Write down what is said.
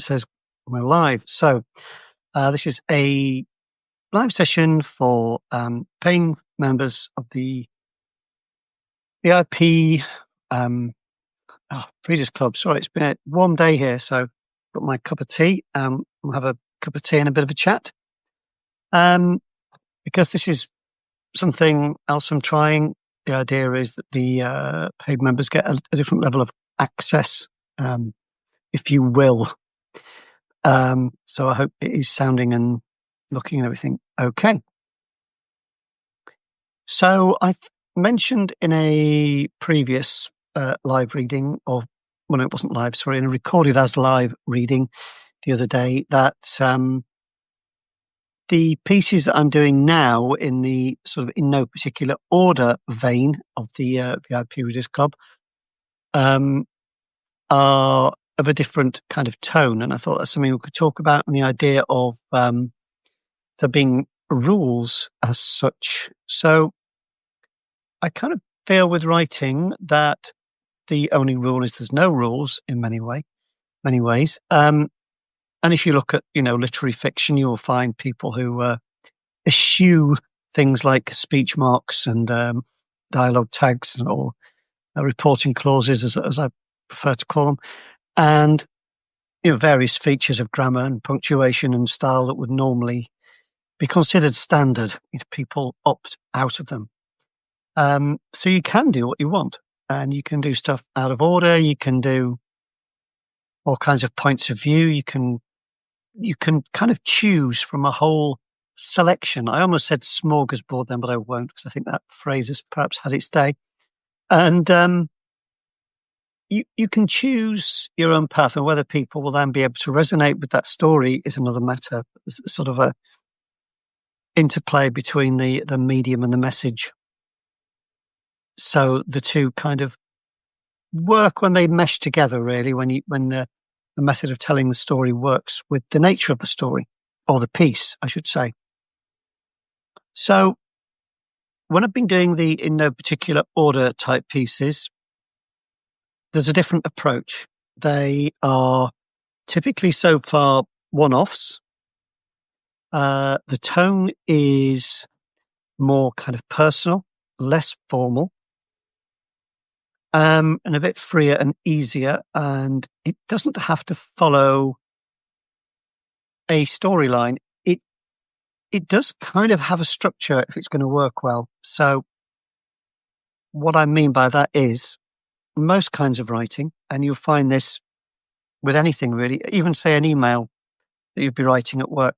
says we're live. So this is a live session for paying members of the VIP Readers Club. Sorry, it's been a warm day here, so I've got my cup of tea. We'll have a cup of tea and a bit of a chat. Because this is something else I'm trying. The idea is that the paid members get a different level of access, if you will. So I hope it is sounding and looking and everything okay. So I mentioned in a previous live reading of, well, it wasn't live, sorry, in a recorded as live reading the other day that the pieces that I'm doing now in the sort of in no particular order vein of the VIP Readers Club are of a different kind of tone. And I thought that's something we could talk about, and the idea of there being rules as such. So I kind of feel with writing that the only rule is there's no rules in many ways. And if you look at, literary fiction, you'll find people who eschew things like speech marks and dialogue tags or reporting clauses, as I prefer to call them, and various features of grammar and punctuation and style that would normally be considered standard. People opt out of them. So you can do what you want, and you can do stuff out of order. You can do all kinds of points of view. You can kind of choose from a whole selection. I almost said smorgasbord then, but I won't, because I think that phrase has perhaps had its day. And you can choose your own path, and whether people will then be able to resonate with that story is another matter. There's sort of a interplay between the medium and the message. So the two kind of work when they mesh together, really, when the method of telling the story works with the nature of the story, or the piece, I should say. So when I've been doing the in no particular order type pieces, there's a different approach. They are typically so far one-offs. The tone is more kind of personal, less formal, and a bit freer and easier, and it doesn't have to follow a storyline. It does kind of have a structure if it's going to work well. So what I mean by that is most kinds of writing, and you'll find this with anything really, even say an email that you'd be writing at work.